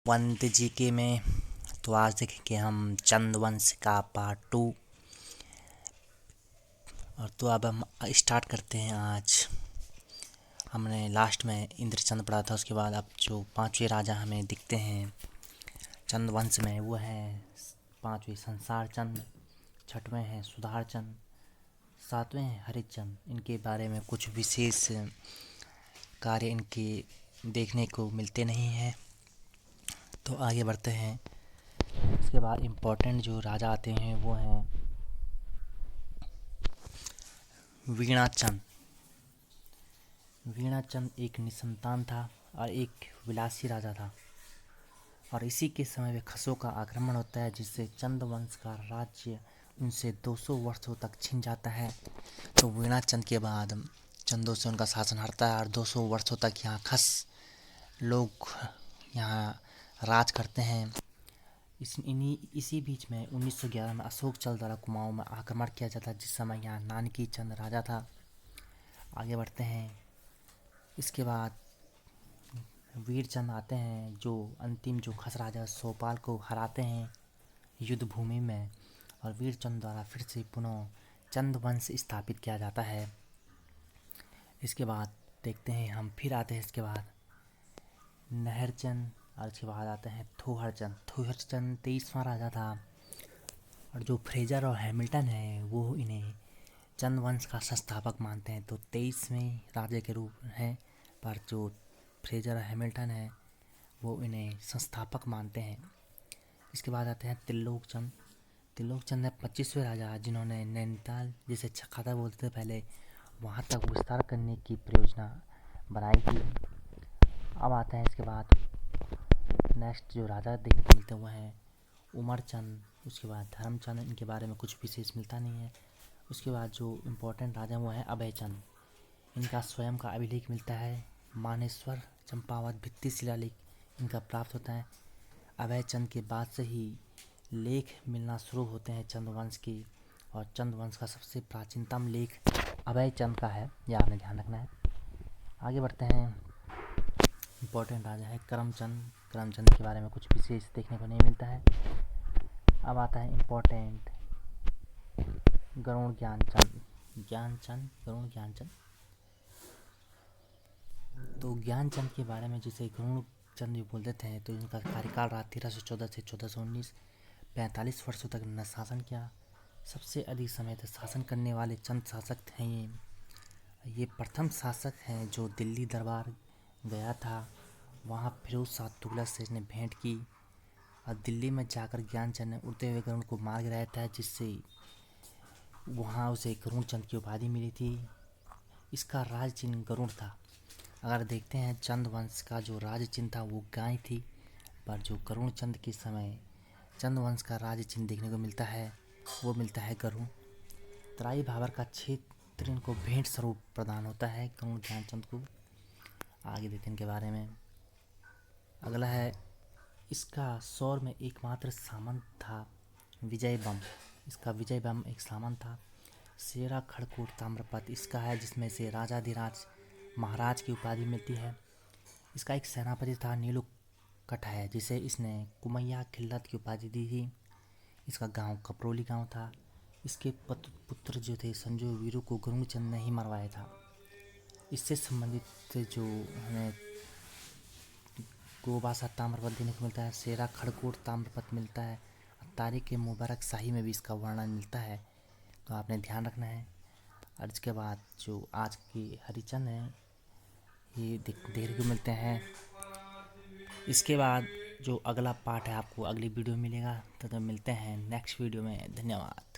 वंत GK में। तो आज देखेंगे हम चंद्रवंश का पार्ट 2। और तो अब हम स्टार्ट करते हैं। आज हमने लास्ट में इंद्रचंद पढ़ा था, उसके बाद अब जो पांचवें राजा हमें दिखते हैं चंद्रवंश में वो हैं पांचवें संसार चंद, छठवें हैं सुधार चंद, सातवें हैं हरिश्चंद। इनके बारे में कुछ विशेष कार्य इनके देखने को मिलते नहीं हैं। तो आगे बढ़ते हैं। इसके बाद इम्पोर्टेंट जो राजा आते हैं वो हैं वीणाचंद। वीणाचंद एक निसंतान था और एक विलासी राजा था, और इसी के समय में खसों का आक्रमण होता है, जिससे चंद्रवंश का राज्य उनसे 200 वर्षों तक छिन जाता है। तो वीणाचंद के बाद चंदों से उनका शासन हटता है और 200 वर्षों तक यहाँ खस लोग यहाँ राज करते हैं। इसी बीच में 1911 में अशोक चल द्वारा कुमाऊं में आक्रमण किया जाता है, जिस समय यहाँ नानकी चंद राजा था। आगे बढ़ते हैं। इसके बाद वीरचंद आते हैं, जो अंतिम जो खस राजा सोपाल को हराते हैं युद्ध भूमि में, और वीरचंद द्वारा फिर से पुनः चंद्रवंश स्थापित किया जाता है। इसके बाद देखते हैं हम, फिर आते हैं इसके बाद नहरचंद, और इसके बाद आते हैं थोहरचंद। थोहरचंद 23वां राजा था, और जो फ्रेजर और हैमिल्टन है वो इन्हें चंद्रवंश का संस्थापक मानते हैं। तो 23वें राजा के रूप हैं, पर जो फ्रेजर और हैमिल्टन है वो इन्हें संस्थापक मानते हैं। इसके बाद आते हैं त्रिलोकचंद। त्रिलोकचंद है 25वें राजा, जिन्होंने नैनीताल, जिसे चखाता बोलते थे पहले, वहाँ तक विस्तार करने की परियोजना बनाई थी। अब आते हैं इसके बाद नेक्स्ट जो राजा देखने को मिलते हैं वो हैं उमरचंद, उसके बाद धर्मचंद। इनके बारे में कुछ विशेष मिलता नहीं है। उसके बाद जो इम्पोर्टेंट राजा वो हैं अभयचंद। इनका स्वयं का अभिलेख मिलता है, मानेश्वर चंपावत भित्ति शिलालेख इनका प्राप्त होता है। अभयचंद के बाद से ही लेख मिलना शुरू होते हैं चंद्रवंश की, और चंद्रवंश का सबसे प्राचीनतम लेख अभयचंद का है, यह आपने ध्यान रखना है। आगे बढ़ते हैं। इम्पोर्टेंट राजा है करमचंद। करमचंद के बारे में कुछ विशेष देखने को नहीं मिलता है। अब आता है इम्पोर्टेंट गरुड़ ज्ञानचंद। गरुड़ ज्ञानचंद। तो ज्ञानचंद के बारे में जिसे गरुड़ चंद भी बोलते थे, तो इनका कार्यकाल रहा 1314 से 1419, 45 वर्षों तक इन्होंने शासन किया। सबसे अधिक समय तक शासन करने वाले चंद शासक हैं ये प्रथम शासक हैं जो दिल्ली दरबार गया था। वहाँ फिरोज शाह तुगलक से इसने भेंट की, और दिल्ली में जाकर ज्ञानचंद ने उड़ते हुए गरुड़ को मार गिराया था, जिससे वहाँ उसे गरुड़ चंद की उपाधि मिली थी। इसका राज चिन्ह गरुड़ था। अगर देखते हैं चंद्रवंश का जो राज चिन्ह था वो गाय थी, पर जो गरुड़ चंद के समय चंद्रवंश का राज चिन्ह देखने को मिलता है वो मिलता है गरुड़। तराई भाबर का क्षेत्र इनको भेंट स्वरूप प्रदान होता है गरुड़ ज्ञानचंद को। आगे देखते हैं इनके बारे में। अगला है, इसका सौर में एकमात्र सामंत था विजय बम। इसका विजय बम एक सामंत था। शेरा खड़कोट ताम्रपत्र इसका है, जिसमें से राजाधिराज महाराज की उपाधि मिलती है। इसका एक सेनापति था नीलकंठ है, जिसे इसने कुमैया खिल्लत की उपाधि दी थी। इसका गांव कपरोली गांव था। इसके पुत्र जो थे संजू वीरू को गरुड़चंद ने ही मरवाया था। इससे संबंधित जो हमें गोबासा ताम्रपत्र देखने को मिलता है, शेरा खड़कोट ताम्रपत्र मिलता है, तारीख के मुबारक शाही में भी इसका वर्णन मिलता है, तो आपने ध्यान रखना है। और इसके बाद जो आज की हरिचंद है ये देखने को मिलते हैं। इसके बाद जो अगला पार्ट है आपको अगली वीडियो में मिलेगा, तो मिलते हैं नेक्स्ट वीडियो में। धन्यवाद।